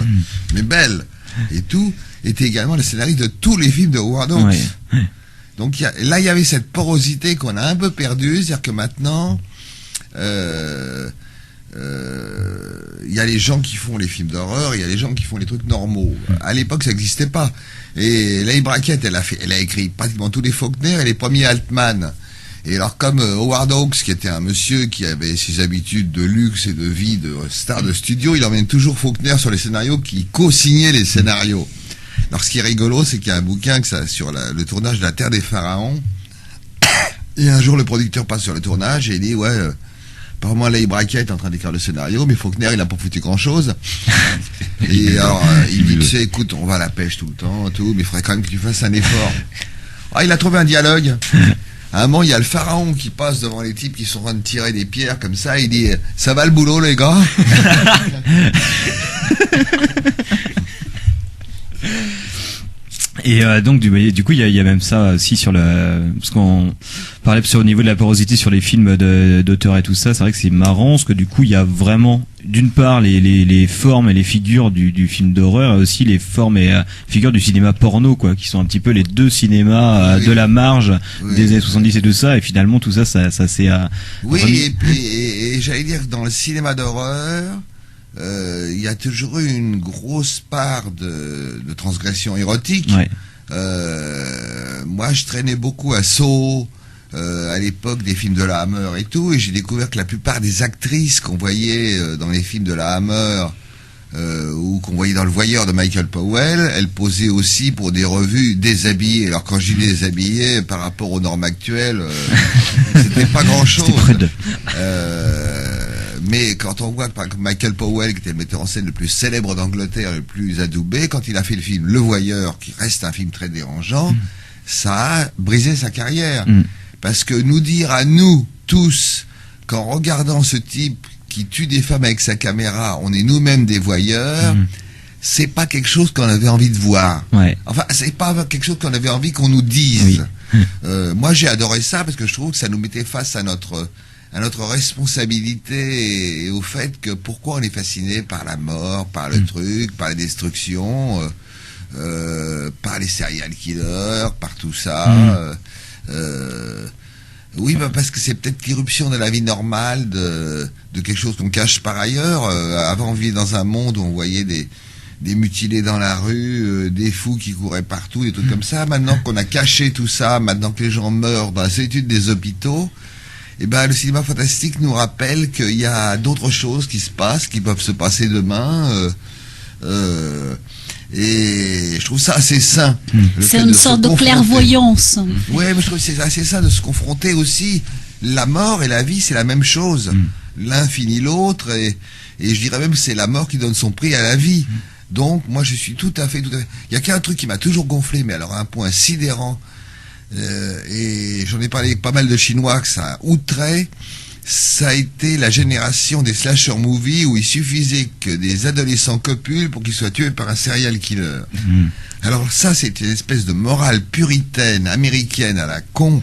mais belles et tout, était également le scénariste de tous les films de Howard Hawks. Donc là, il y avait cette porosité qu'on a un peu perdue, c'est-à-dire que maintenant, il y a les gens qui font les films d'horreur, il y a les gens qui font les trucs normaux. À l'époque, ça n'existait pas. Et Leigh Brackett, elle a écrit pratiquement tous les Faulkner et les premiers Altman. Et alors, comme Howard Hawks, qui était un monsieur qui avait ses habitudes de luxe et de vie de star de studio, il emmène toujours Faulkner sur les scénarios, qui co-signait les scénarios. Alors, ce qui est rigolo, c'est qu'il y a un bouquin sur le tournage de La Terre des Pharaons. Et un jour, le producteur passe sur le tournage et il dit, apparemment, Leigh Brackett est en train d'écrire le scénario, mais Faulkner, il n'a pas foutu grand-chose. Et alors, il dit, tu sais, écoute, on va à la pêche tout le temps, mais il faudrait quand même que tu fasses un effort. Il a trouvé un dialogue. À un moment, il y a le pharaon qui passe devant les types qui sont en train de tirer des pierres comme ça. Il dit, ça va le boulot, les gars? Et donc du coup il y a même ça aussi sur parce qu'on parlait au niveau de la porosité sur les films d'auteurs et tout ça. C'est vrai que c'est marrant parce que du coup il y a vraiment d'une part les formes et les figures du film d'horreur et aussi les formes et figures du cinéma porno, quoi, qui sont un petit peu les deux cinémas de la marge des années 70 et tout ça. Et finalement tout ça s'est et j'allais dire que dans le cinéma d'horreur, il y a toujours eu une grosse part de transgression érotique. Moi, je traînais beaucoup à Sceaux, à l'époque des films de la Hammer et tout, et j'ai découvert que la plupart des actrices qu'on voyait dans les films de la Hammer ou qu'on voyait dans Le Voyeur de Michael Powell, elles posaient aussi pour des revues déshabillées. Alors quand je dis déshabillées, par rapport aux normes actuelles, c'était pas grand-chose. Mais quand on voit que Michael Powell, qui était le metteur en scène le plus célèbre d'Angleterre, le plus adoubé, quand il a fait le film Le Voyeur, qui reste un film très dérangeant, ça a brisé sa carrière. Parce que nous dire à nous tous qu'en regardant ce type qui tue des femmes avec sa caméra, on est nous-mêmes des voyeurs, c'est pas quelque chose qu'on avait envie de voir. Enfin, c'est pas quelque chose qu'on avait envie qu'on nous dise. Moi, j'ai adoré ça parce que je trouve que ça nous mettait face à notre responsabilité et au fait que pourquoi on est fasciné par la mort, par le truc, par la destruction, par les serial killers, par tout ça. Oui, parce que c'est peut-être l'irruption de la vie normale, de quelque chose qu'on cache par ailleurs. Avant, on vivait dans un monde où on voyait des mutilés dans la rue, des fous qui couraient partout, des trucs comme ça. Maintenant qu'on a caché tout ça, maintenant que les gens meurent dans la solitude des hôpitaux, le cinéma fantastique nous rappelle qu'il y a d'autres choses qui se passent, qui peuvent se passer demain. Et je trouve ça assez sain. C'est une sorte de clairvoyance. Oui, mais je trouve que c'est assez sain de se confronter aussi. La mort et la vie, c'est la même chose. L'un finit l'autre, et je dirais même que c'est la mort qui donne son prix à la vie. Donc, moi, je suis tout à fait... Il y a qu'un truc qui m'a toujours gonflé, mais alors à un point sidérant, et j'en ai parlé avec pas mal de Chinois que ça outrait, ça a été la génération des slasher movies où il suffisait que des adolescents copulent pour qu'ils soient tués par un serial killer. Alors ça, c'est une espèce de morale puritaine américaine à la con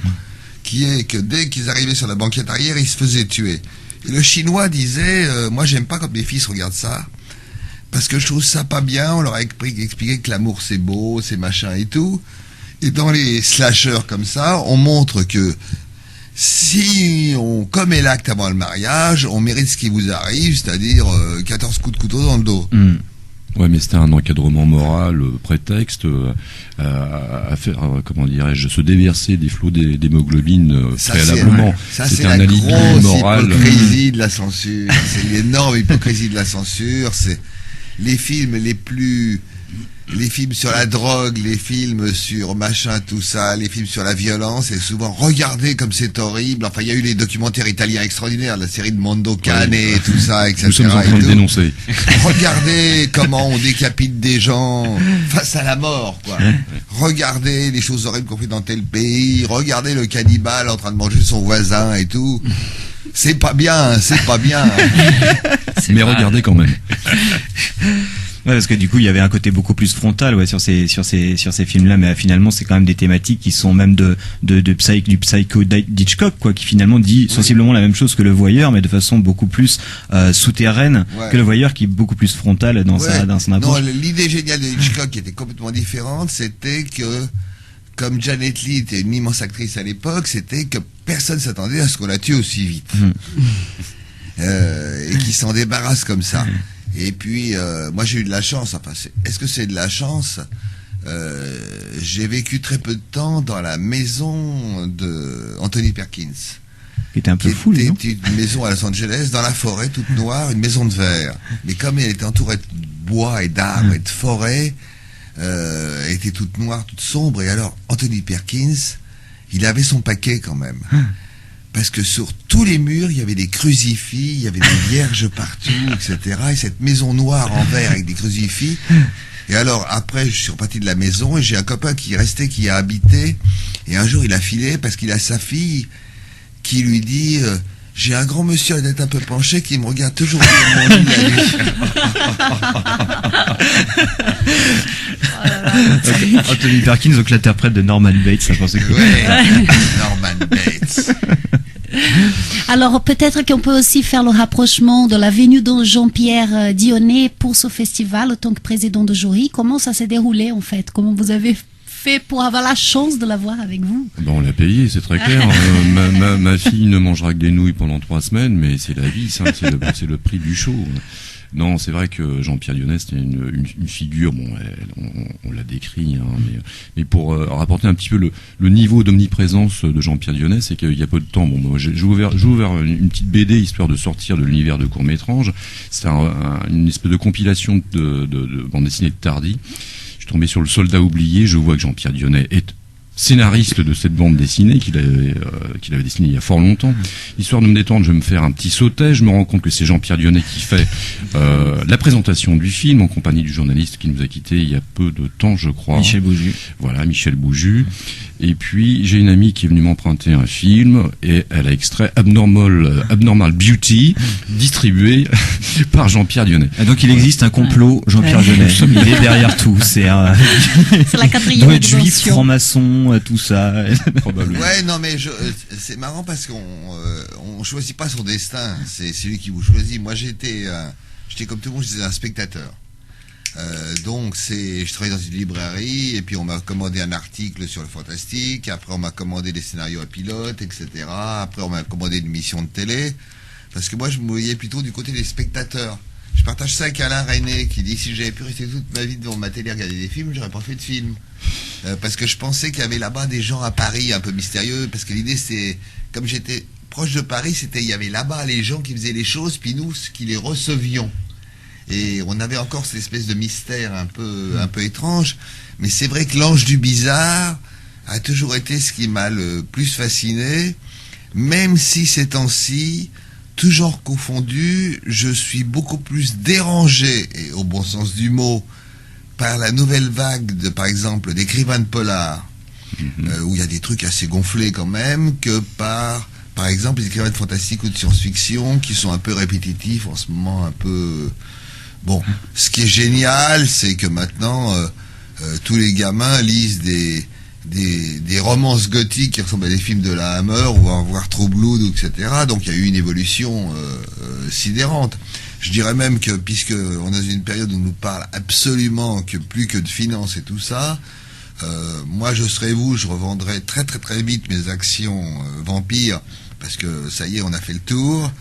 qui est que dès qu'ils arrivaient sur la banquette arrière, ils se faisaient tuer. Et le Chinois disait, moi j'aime pas quand mes fils regardent ça, parce que je trouve ça pas bien, on leur a expliqué que l'amour c'est beau, c'est machin et tout. Et dans les slashers comme ça, on montre que si on commet l'acte avant le mariage, on mérite ce qui vous arrive, c'est-à-dire 14 coups de couteau dans le dos. Ouais, mais c'était un encadrement moral, prétexte à faire, comment dirais-je, se déverser des flots d'hémoglobine préalablement. C'est un alibi moral. Hypocrisie de la censure. C'est l'énorme hypocrisie de la censure. C'est les films les films sur la drogue, les films sur machin, tout ça, les films sur la violence, et souvent regardez comme c'est horrible. Enfin, il y a eu les documentaires italiens extraordinaires, la série de Mondo Cane et tout ça, etc. Nous sommes en train de dénoncer. Regardez comment on décapite des gens face à la mort, quoi. Regardez les choses horribles qu'on fait dans tel pays. Regardez le cannibale en train de manger son voisin et tout. C'est pas bien, c'est pas bien. Mais regardez quand même. Ouais, parce que du coup, il y avait un côté beaucoup plus frontal, ouais, sur ces films-là, mais finalement, c'est quand même des thématiques qui sont même du psycho d'Hitchcock, quoi, qui finalement dit sensiblement la même chose que Le Voyeur, mais de façon beaucoup plus souterraine que Le Voyeur, qui est beaucoup plus frontal dans son approche. Non, l'idée géniale de Hitchcock, qui était complètement différente, c'était que, comme Janet Leigh était une immense actrice à l'époque, c'était que personne s'attendait à ce qu'on la tue aussi vite. Et qu'il s'en débarrasse comme ça. Et puis, moi j'ai eu de la chance, enfin, est-ce que c'est de la chance? J'ai vécu très peu de temps dans la maison de Anthony Perkins. Qui était un peu fou, non? C'était une maison à Los Angeles, dans la forêt, toute noire, une maison de verre. Mais comme elle était entourée de bois et d'arbres et de forêts, elle était toute noire, toute sombre. Et alors, Anthony Perkins, il avait son paquet quand même. Parce que sur tous les murs, il y avait des crucifix, il y avait des vierges partout, etc. Et cette maison noire en verre avec des crucifix. Et alors, après, je suis reparti de la maison et j'ai un copain qui est resté, qui a habité. Et un jour, il a filé parce qu'il a sa fille qui lui dit j'ai un grand monsieur à la tête un peu penchée qui me regarde toujours dans mon lit la nuit. Anthony Perkins, donc l'interprète de Norman Bates, ça pensait que... Ouais, Norman Bates. Alors peut-être qu'on peut aussi faire le rapprochement de la venue de Jean-Pierre Dionnet pour ce festival en tant que président de jury. Comment ça s'est déroulé en fait? Comment vous avez fait pour avoir la chance de l'avoir avec vous? Ben, on l'a payé, c'est très clair. Ma fille ne mangera que des nouilles pendant 3 semaines, mais c'est la vie, ça, c'est le prix du show. Non, c'est vrai que Jean-Pierre Dionnet, c'était une figure, bon, on l'a décrit, hein, mais pour rapporter un petit peu le niveau d'omniprésence de Jean-Pierre Dionnet, c'est qu'il y a peu de temps, bon, moi, j'ai ouvert une petite BD histoire de sortir de l'univers de Courtmétrange. C'est une espèce de compilation de bande dessinée de Tardy. Je suis tombé sur Le Soldat oublié, je vois que Jean-Pierre Dionnet est scénariste de cette bande dessinée qu'il avait dessinée il y a fort longtemps. Histoire de me détendre, je vais me faire un petit sautet. Je me rends compte que c'est Jean-Pierre Dionnet qui fait la présentation du film en compagnie du journaliste qui nous a quittés il y a peu de temps, je crois. Michel Bouju. Voilà, Michel Bouju. Et puis j'ai une amie qui est venue m'emprunter un film et elle a extrait Abnormal Beauty, distribué par Jean-Pierre Dionnet. Et donc il existe un complot Jean-Pierre Dionnet. Il est derrière tout. C'est la 4e doit être juif, franc-maçon, tout ça. Probablement. Ouais, non mais c'est marrant parce qu'on choisit pas son destin. C'est celui qui vous choisit. Moi j'étais comme tout le monde, j'étais un spectateur. Donc je travaillais dans une librairie et puis on m'a commandé un article sur le fantastique, après on m'a commandé des scénarios à pilote, etc. Après on m'a commandé une émission de télé, parce que moi je me voyais plutôt du côté des spectateurs. Je partage ça avec Alain René qui dit si j'avais pu rester toute ma vie devant ma télé regarder des films, j'aurais pas fait de film. Parce que je pensais qu'il y avait là-bas des gens à Paris un peu mystérieux, parce que l'idée c'est, comme j'étais proche de Paris, il y avait là-bas les gens qui faisaient les choses, puis nous qui les recevions. Et on avait encore cette espèce de mystère un peu étrange. Mais c'est vrai que l'ange du bizarre a toujours été ce qui m'a le plus fasciné. Même si ces temps-ci, tout genre confondu, je suis beaucoup plus dérangé, et au bon sens du mot, par la nouvelle vague de, par exemple, d'écrivains de polar, où il y a des trucs assez gonflés quand même, que par exemple, les écrivains de fantastique ou de science-fiction, qui sont un peu répétitifs en ce moment, un peu... Bon, ce qui est génial, c'est que maintenant, tous les gamins lisent des romances gothiques qui ressemblent à des films de la Hammer, ou à voir True Blood, etc. Donc il y a eu une évolution sidérante. Je dirais même que, puisque on est dans une période où on nous parle absolument que plus que de finances et tout ça, moi je serais vous, je revendrais très très très vite mes actions vampires, parce que ça y est, on a fait le tour.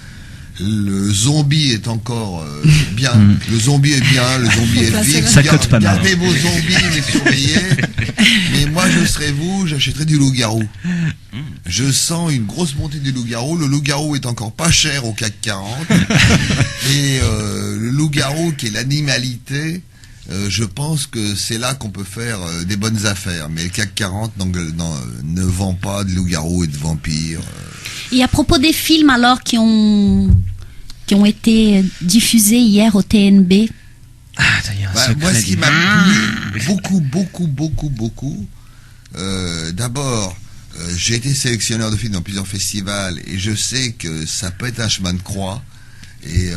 Le zombie est encore bien. Le zombie est bien, le zombie est vif. Ça cote pas mal. Gardez vos zombies, mais surveillez. Mais moi, je serais vous, j'achèterais du loup-garou. Je sens une grosse montée du loup-garou. Le loup-garou est encore pas cher au CAC 40. Et le loup-garou, qui est l'animalité, je pense que c'est là qu'on peut faire des bonnes affaires. Mais le CAC 40 ne vend pas de loup-garou et de vampires. Et à propos des films alors qui ont été diffusés hier au TNB. Moi, ce qui m'a plu beaucoup, d'abord, j'ai été sélectionneur de films dans plusieurs festivals et je sais que ça peut être un chemin de croix. Et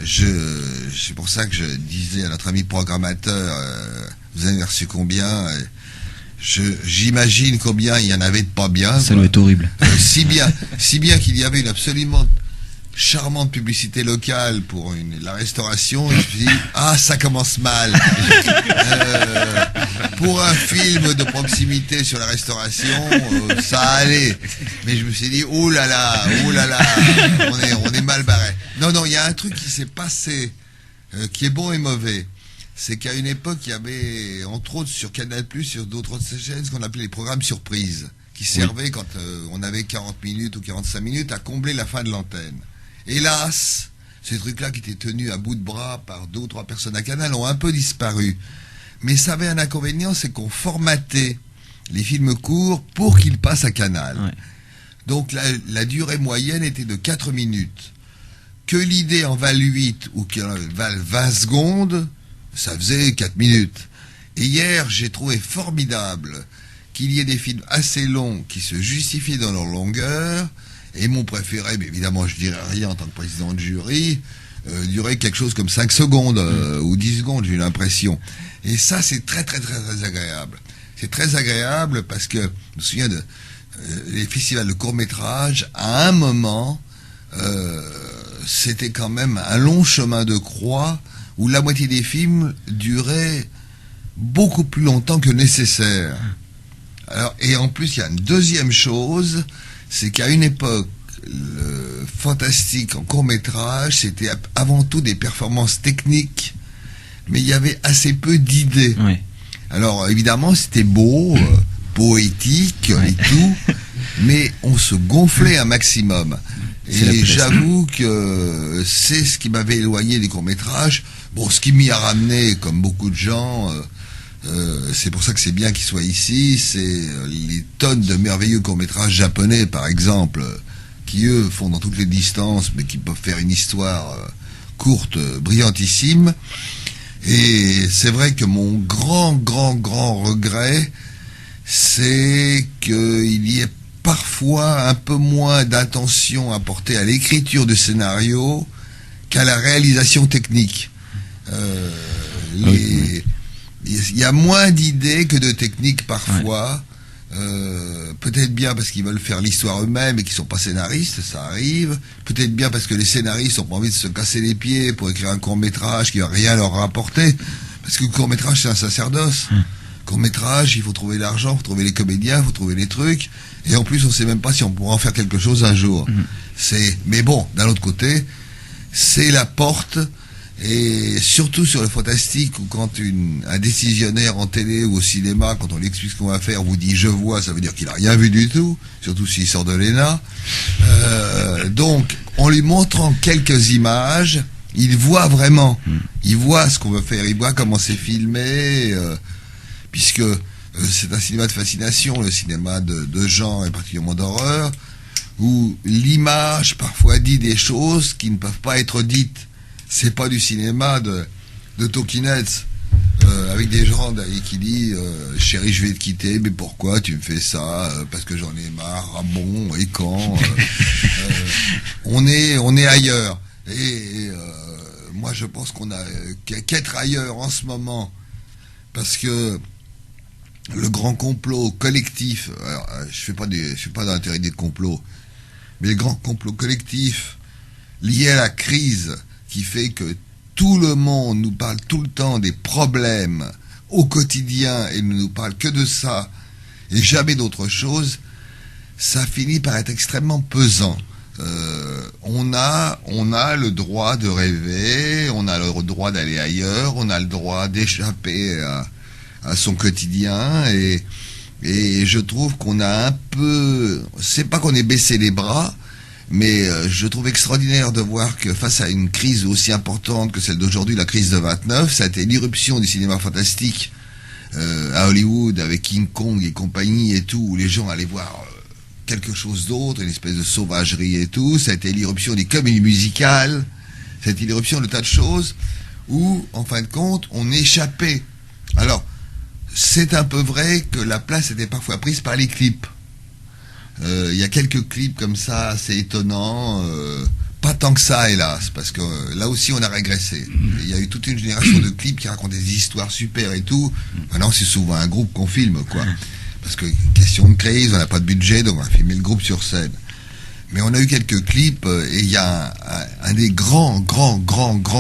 c'est pour ça que je disais à notre ami programmateur, vous avez reçu combien? J'imagine combien il y en avait de pas bien. Ça doit être horrible. Si bien qu'il y avait une absolument charmante publicité locale pour la restauration, et je me suis dit, ça commence mal. Pour un film de proximité sur la restauration, ça allait. Mais je me suis dit, oh là là, on est mal barré. Non, il y a un truc qui s'est passé, qui est bon et mauvais. C'est qu'à une époque, il y avait, entre autres sur Canal+, sur d'autres chaînes, ce qu'on appelait les programmes surprises, qui servaient quand on avait 40 minutes ou 45 minutes à combler la fin de l'antenne. Hélas, ces trucs-là qui étaient tenus à bout de bras par 2 ou 3 personnes à Canal ont un peu disparu. Mais ça avait un inconvénient, c'est qu'on formatait les films courts pour qu'ils passent à Canal. Ouais. Donc la durée moyenne était de 4 minutes. Que l'idée en vale 8 ou qu'elle en vale 20 secondes, ça faisait 4 minutes. Et hier, j'ai trouvé formidable qu'il y ait des films assez longs qui se justifient dans leur longueur. Et mon préféré, mais évidemment, je dirais rien en tant que président de jury, durait quelque chose comme 5 secondes ou 10 secondes, j'ai eu l'impression. Et ça, c'est très, très, très, très agréable. C'est très agréable parce que, je me souviens les festivals de court-métrage, à un moment, c'était quand même un long chemin de croix où la moitié des films duraient beaucoup plus longtemps que nécessaire. Alors, et en plus, il y a une deuxième chose, c'est qu'à une époque, le fantastique en court-métrage, c'était avant tout des performances techniques, mais il y avait assez peu d'idées. Oui. Alors, évidemment, c'était beau, poétique et tout, mais on se gonflait un maximum. Et j'avoue que c'est ce qui m'avait éloigné des courts-métrages. Bon, ce qui m'y a ramené, comme beaucoup de gens, c'est pour ça que c'est bien qu'il soit ici, c'est les tonnes de merveilleux courts-métrages japonais, par exemple, qui eux font dans toutes les distances, mais qui peuvent faire une histoire courte, brillantissime. Et c'est vrai que mon grand regret, c'est qu'il y ait parfois un peu moins d'attention apportée à l'écriture du scénario qu'à la réalisation technique. Il y a moins d'idées que de techniques parfois. Peut-être bien parce qu'ils veulent faire l'histoire eux-mêmes et qu'ils sont pas scénaristes, ça arrive. Peut-être bien parce que les scénaristes ont pas envie de se casser les pieds pour écrire un court-métrage qui va rien leur rapporter. Parce que le court-métrage, c'est un sacerdoce. Court-métrage, il faut trouver l'argent, il faut trouver les comédiens, il faut trouver les trucs. Et en plus, on sait même pas si on pourra en faire quelque chose un jour. Mais bon, d'un autre côté, c'est la porte. Et surtout sur le fantastique, où quand un décisionnaire en télé ou au cinéma, quand on lui explique ce qu'on va faire, vous dit « je vois », ça veut dire qu'il a rien vu du tout, surtout s'il sort de l'ENA. Donc, en lui montrant quelques images, il voit vraiment, il voit ce qu'on veut faire, il voit comment c'est filmé, puisque c'est un cinéma de fascination, le cinéma de genre et particulièrement d'horreur, où l'image parfois dit des choses qui ne peuvent pas être dites. C'est pas du cinéma de Tolkienette avec des gens qui disent chérie, je vais te quitter, mais pourquoi tu me fais ça? Parce que j'en ai marre. Ah bon, et quand? On est ailleurs. Et moi je pense qu'on a qu'être ailleurs en ce moment, parce que le grand complot collectif, alors, je suis pas dans la théorie des complots, mais le grand complot collectif lié à la crise qui fait que tout le monde nous parle tout le temps des problèmes au quotidien et ne nous parle que de ça et jamais d'autre chose, ça finit par être extrêmement pesant. On a le droit de rêver, on a le droit d'aller ailleurs, on a le droit d'échapper à son quotidien et je trouve qu'on a un peu, c'est pas qu'on ait baissé les bras, mais je trouve extraordinaire de voir que face à une crise aussi importante que celle d'aujourd'hui, la crise de 29, ça a été l'irruption du cinéma fantastique à Hollywood avec King Kong et compagnie et tout, où les gens allaient voir quelque chose d'autre, une espèce de sauvagerie et tout. Ça a été l'irruption des comédies musicales, ça a été l'irruption de tas de choses où, en fin de compte, on échappait. Alors, c'est un peu vrai que la place était parfois prise par les clips. Il y a quelques clips comme ça, assez étonnants. Pas tant que ça, hélas, parce que là aussi, on a régressé. Il y a eu toute une génération de clips qui racontent des histoires super et tout. Maintenant, c'est souvent un groupe qu'on filme, quoi. Parce que, question de crise, on n'a pas de budget, donc on va filmer le groupe sur scène. Mais on a eu quelques clips, et il y a un des grands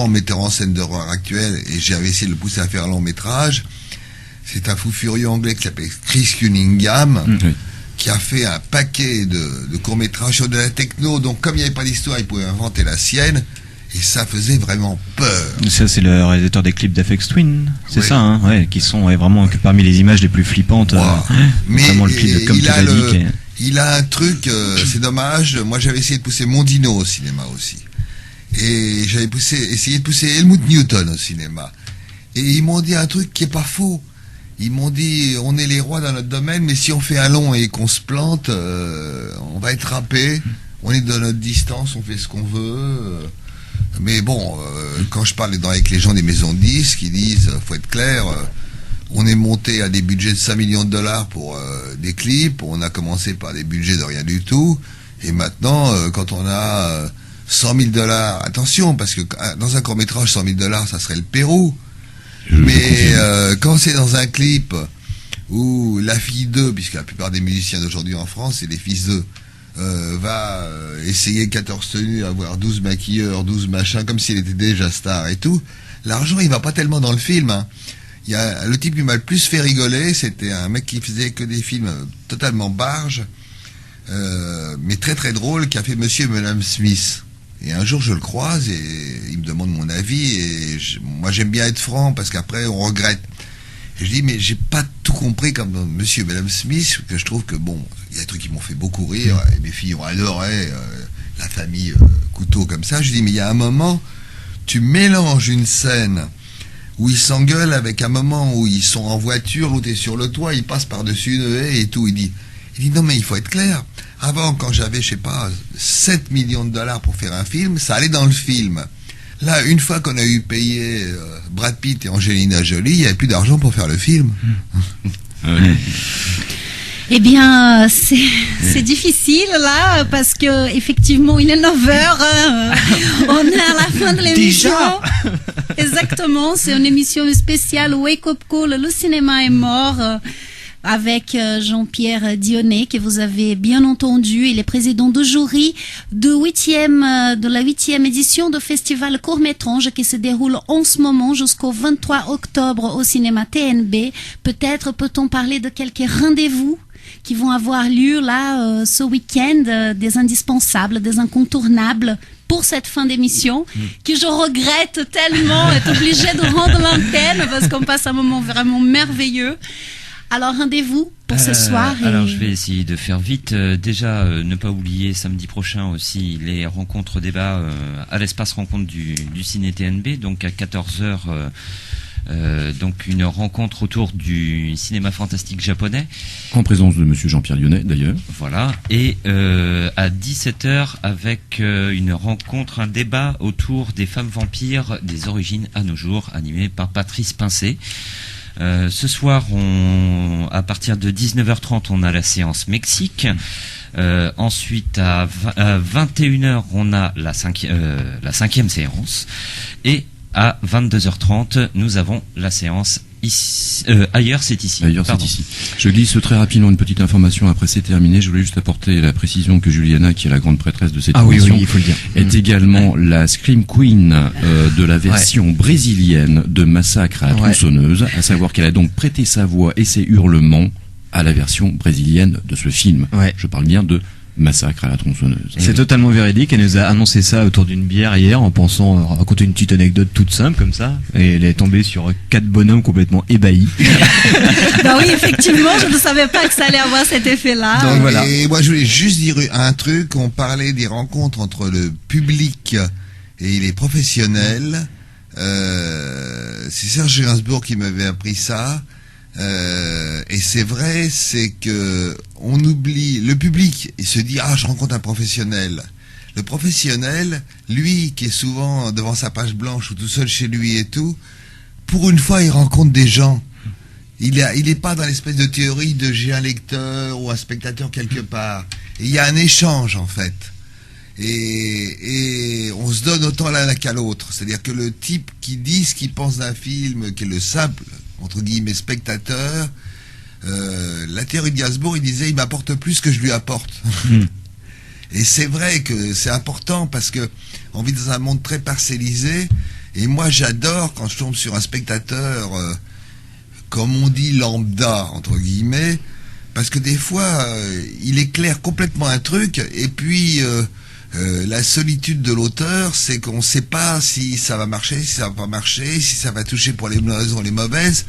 metteurs en scène d'horreur actuels, et j'avais essayé de le pousser à faire un long métrage. C'est un fou furieux anglais qui s'appelle Chris Cunningham, qui a fait un paquet de courts-métrages sur de la techno, donc comme il n'y avait pas d'histoire, il pouvait inventer la sienne, et ça faisait vraiment peur. Ça, c'est le réalisateur des clips d'Aphex Twin, c'est ça, hein, ouais, qui sont vraiment que parmi les images les plus flippantes. Mais notamment le clip de Comme tu l'as dit. Il a un truc, c'est dommage, moi j'avais essayé de pousser Mondino au cinéma aussi. Et j'avais essayé de pousser Helmut Newton au cinéma. Et ils m'ont dit un truc qui est pas faux. Ils m'ont dit, on est les rois dans notre domaine, mais si on fait un long et qu'on se plante, on va être râpé. On est dans notre distance, on fait ce qu'on veut. Mais bon, quand je parle avec les gens des maisons de disques, ils disent, faut être clair, on est monté à des budgets de 5 millions de dollars pour des clips. On a commencé par des budgets de rien du tout. Et maintenant, quand on a 100 000 dollars, attention, parce que dans un court-métrage, 100 000 dollars, ça serait le Pérou. Mais quand c'est dans un clip où la fille d'eux, puisque la plupart des musiciens d'aujourd'hui en France, c'est des fils d'eux, va essayer 14 tenues, avoir 12 maquilleurs, 12 machins, comme s'il était déjà star et tout, l'argent, il va pas tellement dans le film. Hein. Il y a le type qui m'a le plus fait rigoler, c'était un mec qui faisait que des films totalement barges, mais très très drôle, qui a fait Monsieur et Madame Smith. Et un jour, je le croise et il me demande mon avis. Et moi, j'aime bien être franc parce qu'après, on regrette. Et je dis, mais j'ai pas tout compris comme Monsieur et Madame Smith, que je trouve que, bon, il y a des trucs qui m'ont fait beaucoup rire. Et mes filles ont adoré la famille Couteau comme ça. Je dis, mais il y a un moment, tu mélanges une scène où ils s'engueulent avec un moment où ils sont en voiture, l'autre est sur le toit, ils passent par-dessus une haie et tout. Il dit, non, mais il faut être clair. Avant, quand j'avais, je sais pas, 7 millions de dollars pour faire un film, ça allait dans le film. Là, une fois qu'on a eu payé Brad Pitt et Angelina Jolie, il n'y avait plus d'argent pour faire le film. Eh bien, c'est difficile là, parce que effectivement, il est 9h, on est à la fin de l'émission. Déjà Exactement, c'est une émission spéciale Wake Up Call, le cinéma est mort. Avec Jean-Pierre Dionnet, que vous avez bien entendu. Il est président du jury de la 8e édition du festival Court-Métrange qui se déroule en ce moment jusqu'au 23 octobre au cinéma TNB. Peut-être peut-on parler de quelques rendez-vous qui vont avoir lieu là ce week-end, des indispensables, des incontournables pour cette fin d'émission, que je regrette tellement être obligée de rendre l'antenne parce qu'on passe un moment vraiment merveilleux. Alors, rendez-vous pour ce soir. Alors, je vais essayer de faire vite. Déjà, ne pas oublier samedi prochain aussi les rencontres débats à l'espace rencontre du Ciné TNB, donc à 14h. Donc une rencontre autour du cinéma fantastique japonais. En présence de monsieur Jean-Pierre Dionnet, d'ailleurs. Voilà. Et à 17h, avec une rencontre, un débat autour des femmes vampires des origines à nos jours, animé par Patrice Pincé. Ce soir, à partir de 19h30, on a la séance Mexique. Ensuite, à 21h, on a la cinquième séance. Et à 22h30, nous avons la séance Ailleurs, c'est ici. Ailleurs, c'est Pardon. ici. Je glisse très rapidement une petite information, après c'est terminé. Je voulais juste apporter la précision que Juliana, qui est la grande prêtresse de cette émission, il faut le dire. est également la Scream Queen de la version brésilienne de Massacre à la tronçonneuse, à savoir qu'elle a donc prêté sa voix et ses hurlements à la version brésilienne de ce film. Je parle bien de Massacre à la tronçonneuse. C'est totalement véridique. Elle nous a annoncé ça autour d'une bière hier en pensant raconter une petite anecdote toute simple comme ça. Et elle est tombée sur 4 bonhommes complètement ébahis. Bah oui, effectivement, je ne savais pas que ça allait avoir cet effet-là. Donc, voilà. Et moi, je voulais juste dire un truc. On parlait des rencontres entre le public et les professionnels. C'est Serge Gainsbourg qui m'avait appris ça. Et c'est vrai, c'est que on oublie le public. Il se dit je rencontre un professionnel. Le professionnel, lui, qui est souvent devant sa page blanche ou tout seul chez lui et tout, pour une fois, il rencontre des gens. Il est pas dans l'espèce de théorie de j'ai un lecteur ou un spectateur quelque part. Et il y a un échange en fait. Et on se donne autant l'un qu'à l'autre. C'est-à-dire que le type qui dit ce qu'il pense d'un film, qui est le simple entre guillemets spectateur, la théorie de Gainsbourg, il disait il m'apporte plus que je lui apporte. Et c'est vrai que c'est important parce que on vit dans un monde très parcellisé, et moi j'adore quand je tombe sur un spectateur comme on dit lambda entre guillemets, parce que des fois il éclaire complètement un truc, et puis la solitude de l'auteur, c'est qu'on ne sait pas si ça va marcher, si ça va pas marcher, si ça va toucher pour les bonnes raisons ou les mauvaises.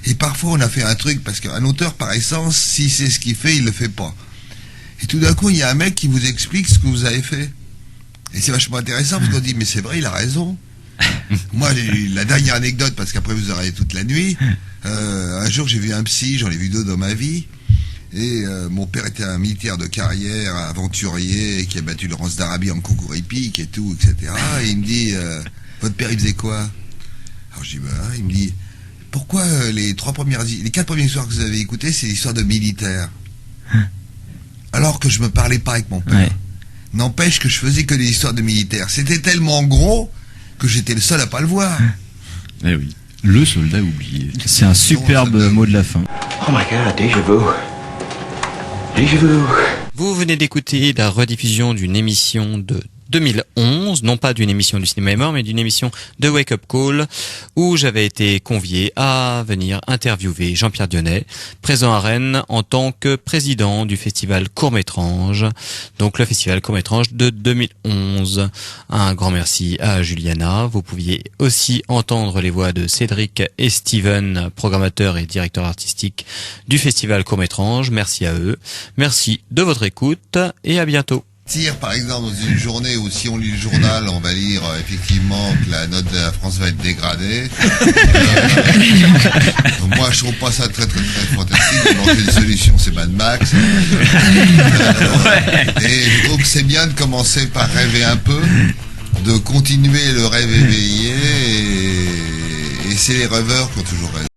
Et parfois on a fait un truc, parce qu'un auteur par essence, si c'est ce qu'il fait, il le fait pas. Et tout d'un coup il y a un mec qui vous explique ce que vous avez fait. Et c'est vachement intéressant, parce qu'on dit mais c'est vrai, il a raison. Moi la dernière anecdote, parce qu'après vous aurez toute la nuit, un jour j'ai vu un psy, j'en ai vu 2 dans ma vie. Et mon père était un militaire de carrière, aventurier, qui a battu Laurence d'Arabie en concours hippique et tout, etc. Et il me dit, votre père il faisait quoi? Alors je dis, il me dit, pourquoi les 4 premières histoires que vous avez écoutées, c'est l'histoire de militaires? Alors que je me parlais pas avec mon père. N'empêche que je faisais que des histoires de militaires. C'était tellement gros que j'étais le seul à pas le voir. Eh oui, le soldat oublié. C'est un superbe mot de la fin. Oh my god, déjà vu. Déjà vu. Vous venez d'écouter la rediffusion d'une émission de 2011, non pas d'une émission du Cinéma est mort, mais d'une émission de Wake Up Call, où j'avais été convié à venir interviewer Jean-Pierre Dionnet, présent à Rennes en tant que président du festival Court-Métrange, donc le festival Court-Métrange de 2011. Un grand merci à Juliana. Vous pouviez aussi entendre les voix de Cédric et Steven, programmateurs et directeurs artistiques du festival Court-Métrange. Merci à eux. Merci de votre écoute et à bientôt. Par exemple, dans une journée où si on lit le journal, on va lire effectivement que la note de la France va être dégradée. Donc moi, je trouve pas ça très fantastique. Il manque une solution, c'est Mad Max. Et je trouve que c'est bien de commencer par rêver un peu, de continuer le rêve éveillé, et c'est les rêveurs qui ont toujours raison.